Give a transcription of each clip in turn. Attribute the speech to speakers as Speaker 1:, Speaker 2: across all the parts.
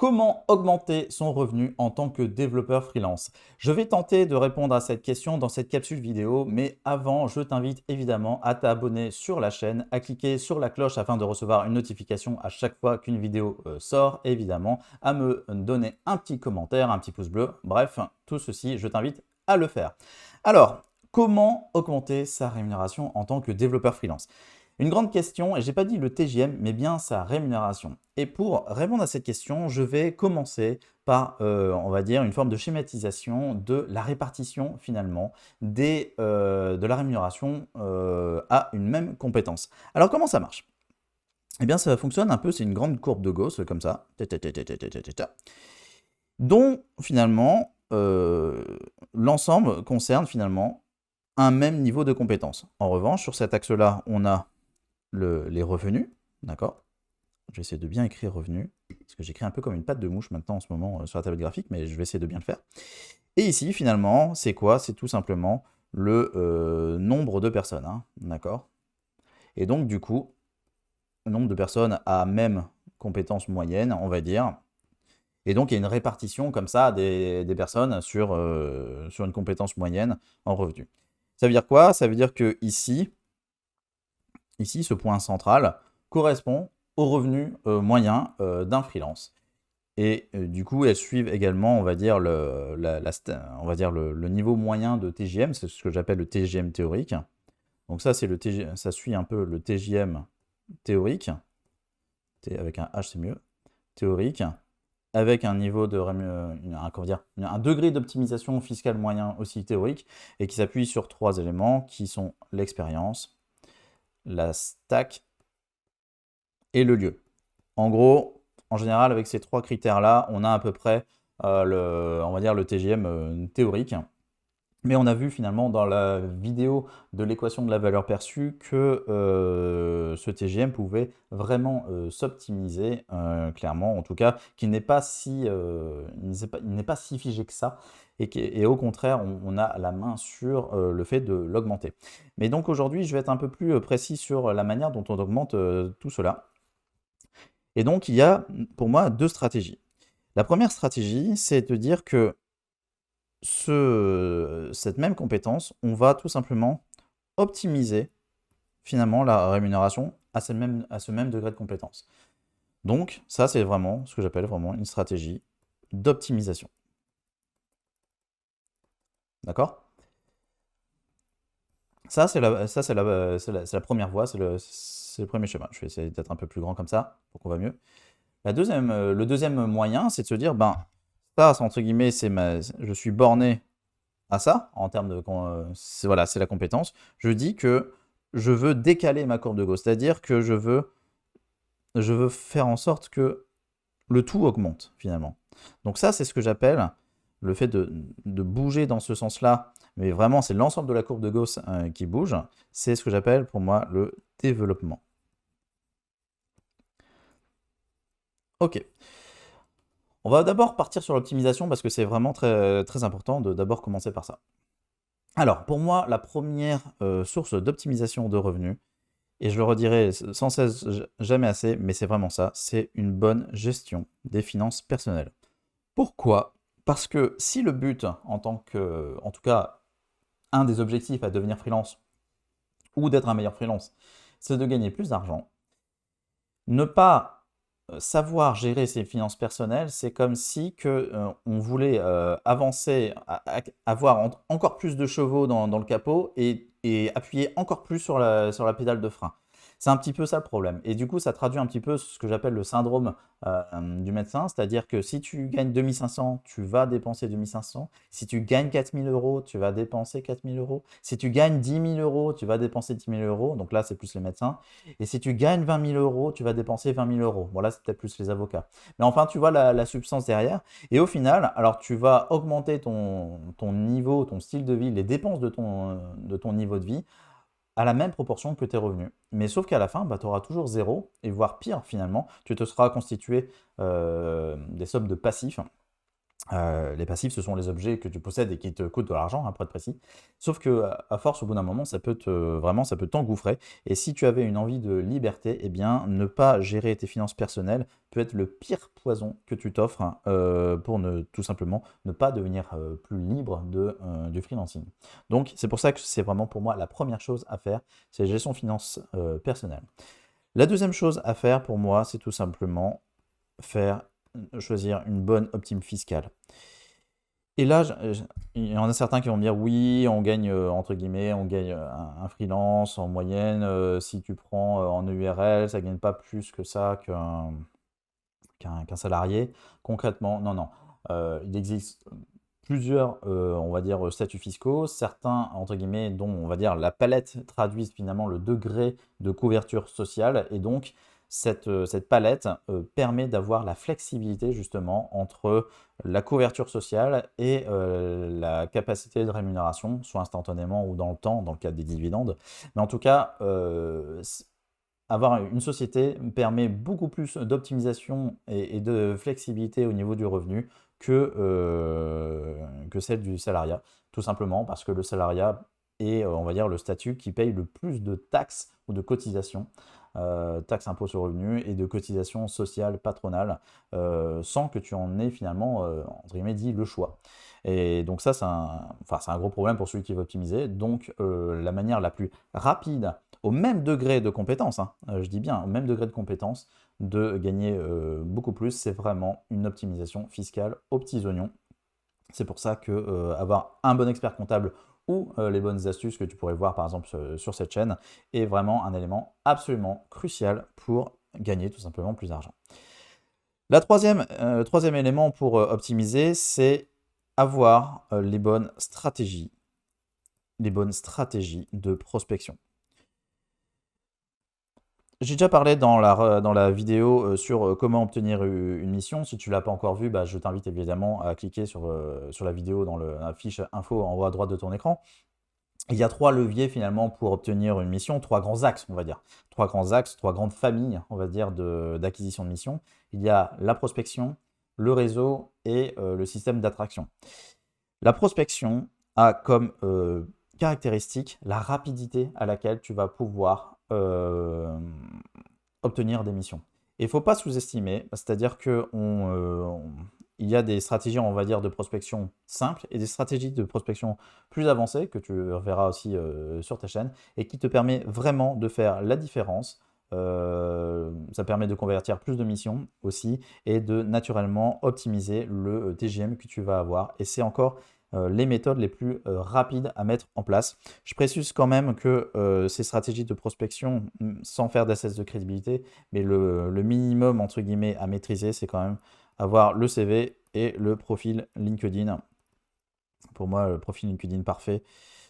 Speaker 1: Comment augmenter son revenu en tant que développeur freelance? Je vais tenter de répondre à cette question dans cette capsule vidéo, mais avant, je t'invite évidemment à t'abonner sur la chaîne, à cliquer sur la cloche afin de recevoir une notification à chaque fois qu'une vidéo sort, évidemment, à me donner un petit commentaire, un petit pouce bleu, bref, tout ceci, je t'invite à le faire. Alors, comment augmenter sa rémunération en tant que développeur freelance? Une grande question, et je n'ai pas dit le TJM, mais bien sa rémunération. Et pour répondre à cette question, je vais commencer par, on va dire, une forme de schématisation de la répartition finalement de la rémunération à une même compétence. Alors comment ça marche? Eh bien ça fonctionne un peu, c'est une grande courbe de Gauss comme ça, dont finalement l'ensemble concerne finalement un même niveau de compétence. En revanche, sur cet axe-là, on a les revenus, d'accord? Je vais essayer de bien écrire revenus, parce que j'écris un peu comme une patte de mouche maintenant en ce moment sur la tablette graphique, mais je vais essayer de bien le faire. Et ici, finalement, c'est quoi? C'est tout simplement le nombre de personnes, hein, d'accord? Et donc, du coup, le nombre de personnes à même compétence moyenne, on va dire. Et donc, il y a une répartition comme ça des personnes sur une compétence moyenne en revenu. Ça veut dire quoi? Ça veut dire que ici, ce point central correspond au revenu moyen d'un freelance. Et du coup, elles suivent également, on va dire, le niveau moyen de TJM, c'est ce que j'appelle le TJM théorique. Donc ça, ça suit un peu le TJM théorique, avec un H c'est mieux, théorique, avec un niveau de un degré d'optimisation fiscale moyen aussi théorique, et qui s'appuie sur 3 éléments qui sont l'expérience, la stack et le lieu. En gros, en général, avec ces 3 critères-là, on a à peu près on va dire le TJM théorique. Mais on a vu finalement dans la vidéo de l'équation de la valeur perçue que ce TGM pouvait vraiment s'optimiser, clairement, en tout cas, qu'il n'est pas si, il n'est pas si figé que ça, et au contraire, on a la main sur le fait de l'augmenter. Mais donc aujourd'hui, je vais être un peu plus précis sur la manière dont on augmente tout cela. Et donc, il y a pour moi 2 stratégies. La première stratégie, c'est de dire que cette même compétence, on va tout simplement optimiser finalement la rémunération à ce même degré de compétence. Donc ça, c'est vraiment ce que j'appelle vraiment une stratégie d'optimisation. D'accord? Ça, c'est la première voie, c'est le premier schéma. Je vais essayer d'être un peu plus grand comme ça, pour qu'on va mieux. Le deuxième moyen, c'est de se dire, ben, ça, entre guillemets, je suis borné à ça, en termes de... voilà, c'est la compétence. Je dis que je veux décaler ma courbe de Gauss, c'est-à-dire que je veux faire en sorte que le tout augmente, finalement. Donc ça, c'est ce que j'appelle le fait de bouger dans ce sens-là, mais vraiment, c'est l'ensemble de la courbe de Gauss qui bouge. C'est ce que j'appelle, pour moi, le développement. Ok. On va d'abord partir sur l'optimisation parce que c'est vraiment très, très important de d'abord commencer par ça. Alors, pour moi, la première source d'optimisation de revenus, et je le redirai sans cesse, jamais assez, mais c'est vraiment ça, c'est une bonne gestion des finances personnelles. Pourquoi? Parce que si le but, en tout cas, un des objectifs à devenir freelance, ou d'être un meilleur freelance, c'est de gagner plus d'argent, ne pas savoir gérer ses finances personnelles, c'est comme si on voulait avancer, avoir encore plus de chevaux dans le capot et appuyer encore plus sur la pédale de frein. C'est un petit peu ça le problème. Et du coup, ça traduit un petit peu ce que j'appelle le syndrome du médecin, c'est-à-dire que si tu gagnes 2500, tu vas dépenser 2500. Si tu gagnes 4000 euros, tu vas dépenser 4000 euros. Si tu gagnes 10 000 euros, tu vas dépenser 10 000 euros. Donc là, c'est plus les médecins. Et si tu gagnes 20 000 euros, tu vas dépenser 20 000 euros. Bon, là, c'est peut-être plus les avocats. Mais enfin, tu vois la substance derrière. Et au final, alors tu vas augmenter ton niveau, ton style de vie, les dépenses de ton niveau de vie à la même proportion que tes revenus. Mais sauf qu'à la fin, bah, tu auras toujours zéro, et voire pire finalement, tu te seras constitué des sommes de passifs Les passifs, ce sont les objets que tu possèdes et qui te coûtent de l'argent, hein, pour être précis. Sauf que, à force, au bout d'un moment, ça peut t'engouffrer. Et si tu avais une envie de liberté, eh bien, ne pas gérer tes finances personnelles peut être le pire poison que tu t'offres, hein, pour tout simplement ne pas devenir plus libre du freelancing. Donc, c'est pour ça que c'est vraiment pour moi la première chose à faire, c'est la gestion finances personnelle. La deuxième chose à faire pour moi, c'est tout simplement choisir une bonne optime fiscale. Et là, il y en a certains qui vont me dire oui, on gagne, entre guillemets, on gagne un freelance en moyenne, si tu prends en EURL, ça ne gagne pas plus que ça qu'un salarié. Concrètement, non, non. Il existe plusieurs, on va dire, statuts fiscaux, certains, entre guillemets, dont on va dire la palette traduisent finalement le degré de couverture sociale, et donc cette palette permet d'avoir la flexibilité justement entre la couverture sociale et la capacité de rémunération, soit instantanément ou dans le temps, dans le cadre des dividendes. Mais en tout cas, avoir une société permet beaucoup plus d'optimisation et de flexibilité au niveau du revenu que celle du salariat, tout simplement parce que le salariat est, on va dire, le statut qui paye le plus de taxes ou de cotisations, taxes, impôts sur le revenu et de cotisations sociales patronales, sans que tu en aies finalement, entre guillemets, dit le choix. Et donc ça, c'est un gros problème pour celui qui veut optimiser. Donc la manière la plus rapide, au même degré de compétence, hein, je dis bien au même degré de compétence, de gagner beaucoup plus, c'est vraiment une optimisation fiscale aux petits oignons. C'est pour ça que avoir un bon expert comptable ou les bonnes astuces que tu pourrais voir par exemple sur cette chaîne est vraiment un élément absolument crucial pour gagner tout simplement plus d'argent. Troisième élément pour optimiser, c'est avoir les bonnes stratégies de prospection. J'ai déjà parlé dans la vidéo sur comment obtenir une mission. Si tu ne l'as pas encore vue, bah, je t'invite évidemment à cliquer sur la vidéo dans la fiche info en haut à droite de ton écran. Il y a 3 leviers finalement pour obtenir une mission, 3 grands axes, on va dire. 3 grands axes, 3 grandes familles, on va dire, d'acquisition de missions. Il y a la prospection, le réseau et le système d'attraction. La prospection a comme caractéristique la rapidité à laquelle tu vas pouvoir obtenir des missions. Et il ne faut pas sous-estimer, c'est-à-dire qu'il y a des stratégies, on va dire, de prospection simples et des stratégies de prospection plus avancées que tu verras aussi sur ta chaîne et qui te permet vraiment de faire la différence. Ça permet de convertir plus de missions aussi et de naturellement optimiser le TGM que tu vas avoir. Et c'est encore les méthodes les plus rapides à mettre en place. Je précise quand même que ces stratégies de prospection, sans faire d'assess de crédibilité, mais le minimum entre guillemets à maîtriser, c'est quand même avoir le CV et le profil LinkedIn. Pour moi, le profil LinkedIn parfait,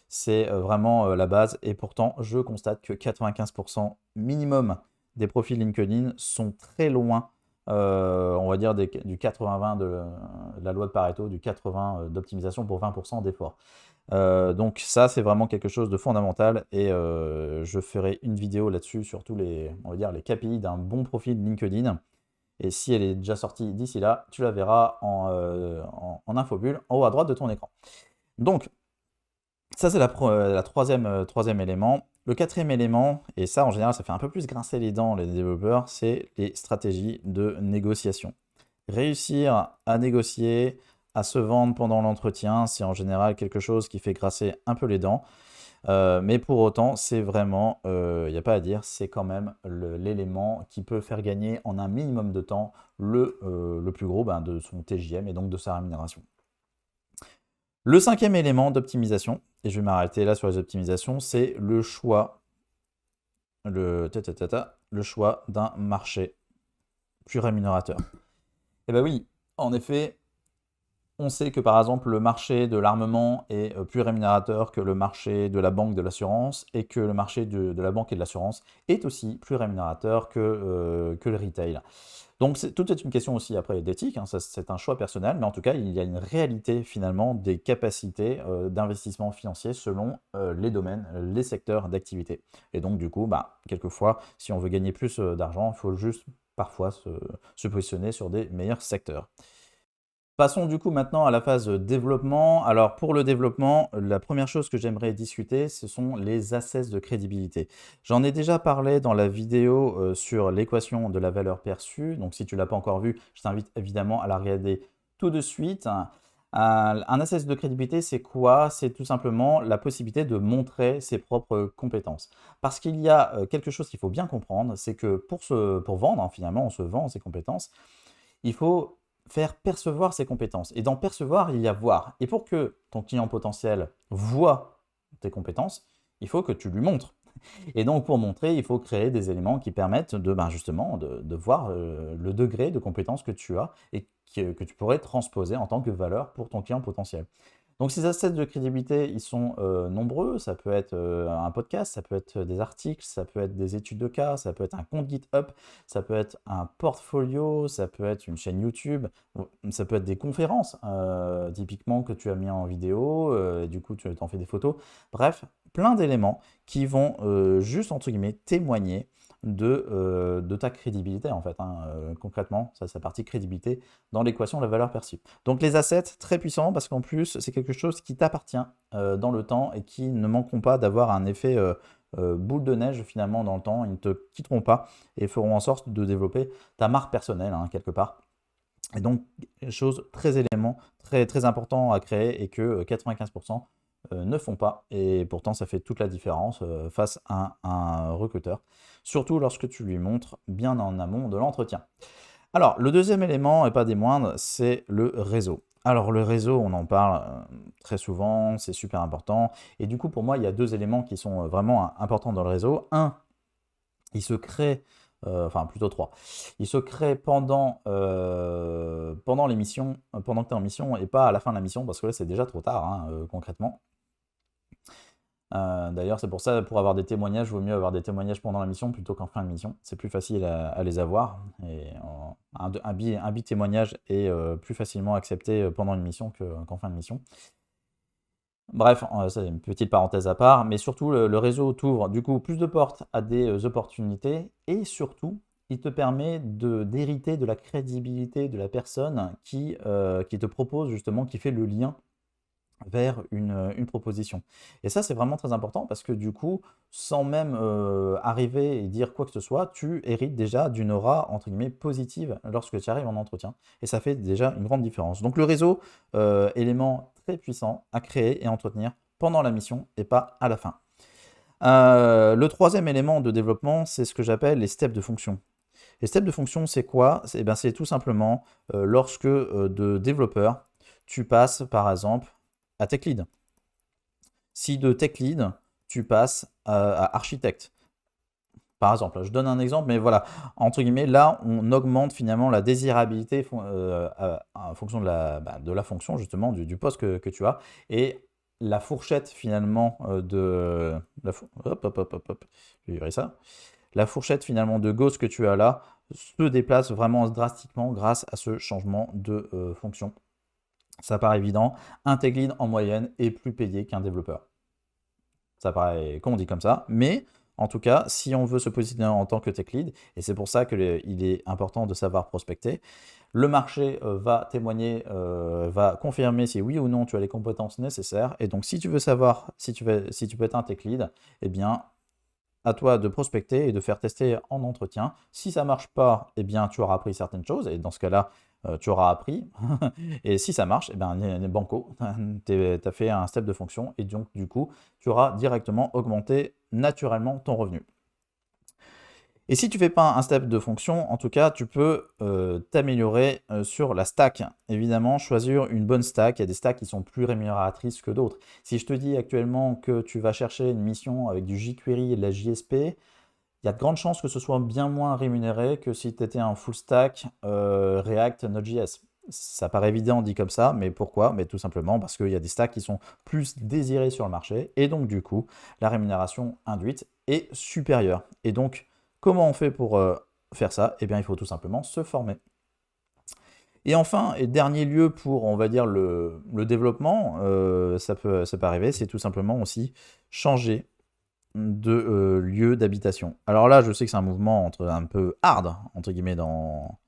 Speaker 1: c'est vraiment la base. Et pourtant, je constate que 95% minimum des profils LinkedIn sont très loin, on va dire, du 80-20 de la loi de Pareto, du 80 d'optimisation pour 20% d'efforts. Donc ça, c'est vraiment quelque chose de fondamental et je ferai une vidéo là-dessus sur tous on va dire, les KPI d'un bon profil LinkedIn. Et si elle est déjà sortie d'ici là, tu la verras en infobulle en haut à droite de ton écran. Donc, ça, c'est la troisième élément. Le quatrième élément, et ça, en général, ça fait un peu plus grincer les dents, les développeurs, c'est les stratégies de négociation. Réussir à négocier, à se vendre pendant l'entretien, c'est en général quelque chose qui fait grincer un peu les dents. Mais pour autant, c'est vraiment, il n'y a pas à dire, c'est quand même l'élément qui peut faire gagner en un minimum de temps le plus gros de son TJM et donc de sa rémunération. Le cinquième élément d'optimisation, et je vais m'arrêter là sur les optimisations, c'est le choix d'un marché plus rémunérateur. Et bien oui, en effet, on sait que par exemple le marché de l'armement est plus rémunérateur que le marché de la banque, de l'assurance, et que le marché de la banque et de l'assurance est aussi plus rémunérateur que le retail. Donc tout est une question aussi après d'éthique, hein, c'est un choix personnel, mais en tout cas il y a une réalité finalement des capacités d'investissement financier selon les domaines, les secteurs d'activité. Et donc du coup, quelquefois, si on veut gagner plus d'argent, il faut juste parfois se positionner sur des meilleurs secteurs. Passons du coup maintenant à la phase développement. Alors pour le développement, la première chose que j'aimerais discuter, ce sont les assets de crédibilité. J'en ai déjà parlé dans la vidéo sur l'équation de la valeur perçue. Donc si tu ne l'as pas encore vue, je t'invite évidemment à la regarder tout de suite. Un asset de crédibilité, c'est quoi? C'est tout simplement la possibilité de montrer ses propres compétences. Parce qu'il y a quelque chose qu'il faut bien comprendre, c'est que pour vendre, hein, finalement, on se vend ses compétences, il faut faire percevoir ses compétences. Et dans percevoir, il y a voir. Et pour que ton client potentiel voit tes compétences, il faut que tu lui montres. Et donc pour montrer, il faut créer des éléments qui permettent justement de voir le degré de compétences que tu as et que tu pourrais transposer en tant que valeur pour ton client potentiel. Donc ces assets de crédibilité, ils sont nombreux. Ça peut être un podcast, ça peut être des articles, ça peut être des études de cas, ça peut être un compte GitHub, ça peut être un portfolio, ça peut être une chaîne YouTube, ça peut être des conférences, typiquement que tu as mis en vidéo, du coup tu t'en fais des photos. Bref, plein d'éléments qui vont juste, entre guillemets, témoigner de ta crédibilité, en fait, hein, concrètement, ça c'est la partie crédibilité dans l'équation de la valeur perçue. Donc les assets, très puissants, parce qu'en plus, c'est quelque chose qui t'appartient dans le temps et qui ne manqueront pas d'avoir un effet boule de neige, finalement, dans le temps. Ils ne te quitteront pas et feront en sorte de développer ta marque personnelle, hein, quelque part. Et donc, chose très élément, très, très important à créer et que 95% ne font pas. Et pourtant, ça fait toute la différence face à un recruteur, surtout lorsque tu lui montres bien en amont de l'entretien. Alors, le deuxième élément, et pas des moindres, c'est le réseau. Alors, le réseau, on en parle très souvent, c'est super important. Et du coup, pour moi, il y a deux éléments qui sont vraiment importants dans le réseau. Un, il se crée, enfin plutôt trois, il se crée pendant l'émission, pendant que tu es en mission et pas à la fin de la mission, parce que là, c'est déjà trop tard, hein, concrètement. D'ailleurs, c'est pour ça, pour avoir des témoignages, il vaut mieux avoir des témoignages pendant la mission plutôt qu'en fin de mission. C'est plus facile à les avoir. Et un billet témoignage est plus facilement accepté pendant une mission qu'en fin de mission. Bref, c'est une petite parenthèse à part, mais surtout, le réseau t'ouvre du coup plus de portes à des opportunités et surtout, il te permet d'hériter de la crédibilité de la personne qui te propose justement, qui fait le lien vers une proposition. Et ça, c'est vraiment très important parce que du coup, sans même arriver et dire quoi que ce soit, tu hérites déjà d'une aura, entre guillemets, positive lorsque tu arrives en entretien. Et ça fait déjà une grande différence. Donc le réseau, élément très puissant à créer et entretenir pendant la mission et pas à la fin. Le troisième élément de développement, c'est ce que j'appelle les steps de fonction. Les steps de fonction, c'est quoi? C'est tout simplement lorsque de développeur, tu passes par exemple à tech lead. Si de tech lead, tu passes à architecte. Par exemple, je donne un exemple, mais voilà, entre guillemets, là, on augmente finalement la désirabilité en fonction de la fonction, justement, du poste que tu as. Et la fourchette, finalement, je vais virer ça. La fourchette, finalement, de gauche que tu as là se déplace vraiment drastiquement grâce à ce changement de fonction. Ça paraît évident, un tech lead en moyenne est plus payé qu'un développeur. Ça paraît con dit comme ça, mais en tout cas, si on veut se positionner en tant que tech lead, et c'est pour ça qu'il est important de savoir prospecter, le marché va témoigner, va confirmer si oui ou non tu as les compétences nécessaires. Et donc, si tu veux savoir si tu peux être un tech lead, eh bien, à toi de prospecter et de faire tester en entretien. Si ça ne marche pas, eh bien, tu auras appris certaines choses et dans ce cas-là, tu auras appris. Et si ça marche, eh bien, banco, tu as fait un step de fonction et donc, du coup, tu auras directement augmenté naturellement ton revenu. Et si tu ne fais pas un step de fonction, en tout cas, tu peux t'améliorer sur la stack. Évidemment, choisir une bonne stack. Il y a des stacks qui sont plus rémunératrices que d'autres. Si je te dis actuellement que tu vas chercher une mission avec du jQuery et de la JSP, il y a de grandes chances que ce soit bien moins rémunéré que si tu étais un full stack React Node.js. Ça paraît évident dit comme ça, mais pourquoi? Mais tout simplement parce qu'il y a des stacks qui sont plus désirés sur le marché et donc du coup, la rémunération induite est supérieure. Et donc, comment on fait pour faire ça? Eh bien, il faut tout simplement se former. Et enfin, et dernier lieu pour, on va dire, le développement, ça peut arriver, c'est tout simplement aussi changer de lieu d'habitation. Alors là, je sais que c'est un mouvement un peu hard, entre guillemets, dans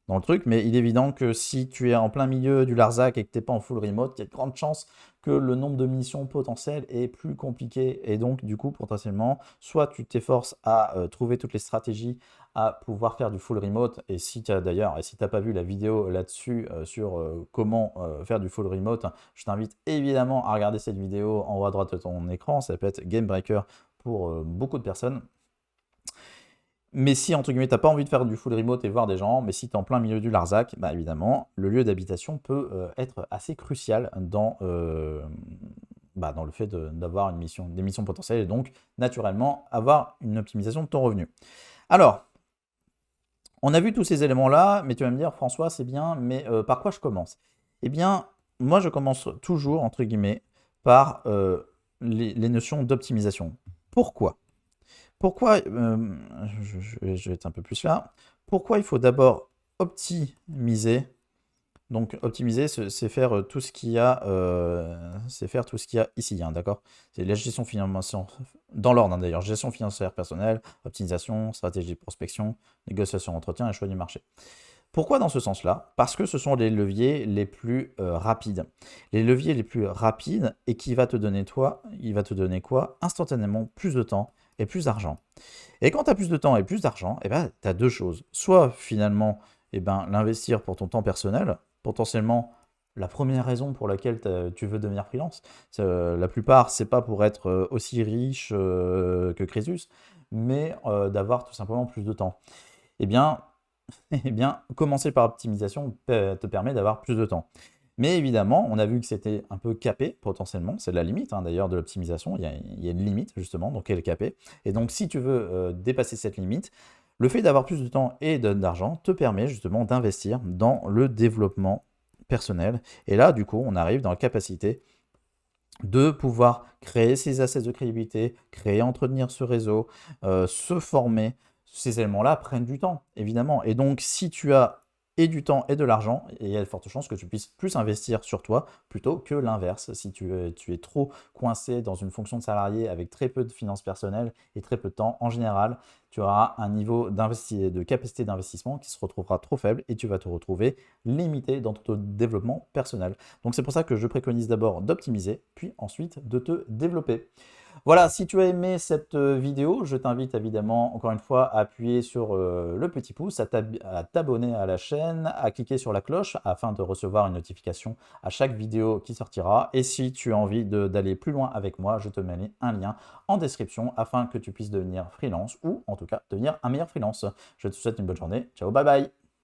Speaker 1: dans le truc, mais il est évident que si tu es en plein milieu du Larzac et que tu n'es pas en full remote, il y a de grandes chances que le nombre de missions potentielles est plus compliqué. Et donc, du coup, potentiellement, soit tu t'efforces à trouver toutes les stratégies à pouvoir faire du full remote. Et si tu as d'ailleurs, et si tu n'as pas vu la vidéo là-dessus sur comment faire du full remote, je t'invite évidemment à regarder cette vidéo en haut à droite de ton écran. Ça peut être game breaker pour beaucoup de personnes. Mais si, entre guillemets, t'as pas envie de faire du full remote et voir des gens, mais si tu es en plein milieu du Larzac, bah évidemment, le lieu d'habitation peut être assez crucial dans le fait d'avoir des missions potentielles et donc, naturellement, avoir une optimisation de ton revenu. Alors, on a vu tous ces éléments-là, mais tu vas me dire, François, c'est bien, mais par quoi je commence? Eh bien, moi, je commence toujours, entre guillemets, par les notions d'optimisation. Pourquoi? Pourquoi, je vais être un peu plus là, pourquoi il faut d'abord optimiser? Donc optimiser, c'est faire tout ce qu'il y a, ici, hein, d'accord? C'est la gestion financière, dans l'ordre hein, d'ailleurs, gestion financière personnelle, optimisation, stratégie de prospection, négociation, entretien et choix du marché. Pourquoi dans ce sens-là? Parce que ce sont les leviers les plus rapides. Les leviers les plus rapides et qui va te donner il va te donner quoi? Instantanément plus de temps et plus d'argent. Et quand tu as plus de temps et plus d'argent, eh ben, tu as deux choses. Soit finalement, eh ben, l'investir pour ton temps personnel, potentiellement la première raison pour laquelle tu veux devenir freelance. La plupart, c'est pas pour être aussi riche que Crésus, mais d'avoir tout simplement plus de temps. Eh bien, commencer par optimisation te permet d'avoir plus de temps. Mais évidemment, on a vu que c'était un peu capé potentiellement, c'est la limite hein, d'ailleurs de l'optimisation, il y a une limite justement, donc elle est capée. Et donc si tu veux dépasser cette limite, le fait d'avoir plus de temps et d'argent te permet justement d'investir dans le développement personnel. Et là, du coup, on arrive dans la capacité de pouvoir créer ces assets de crédibilité, créer, entretenir ce réseau, se former. Ces éléments-là prennent du temps, évidemment. Et donc, si tu as et du temps et de l'argent, il y a de fortes chances que tu puisses plus investir sur toi plutôt que l'inverse. Si tu es trop coincé dans une fonction de salarié avec très peu de finances personnelles et très peu de temps, en général, tu auras un niveau de capacité d'investissement qui se retrouvera trop faible et tu vas te retrouver limité dans ton développement personnel. Donc c'est pour ça que je préconise d'abord d'optimiser, puis ensuite de te développer. Voilà, si tu as aimé cette vidéo, je t'invite évidemment, encore une fois, à appuyer sur le petit pouce, à t'abonner à la chaîne, à cliquer sur la cloche afin de recevoir une notification à chaque vidéo qui sortira. Et si tu as envie d'aller plus loin avec moi, je te mets un lien en description afin que tu puisses devenir freelance ou en tout cas devenir un meilleur freelance. Je te souhaite une bonne journée. Ciao, bye bye!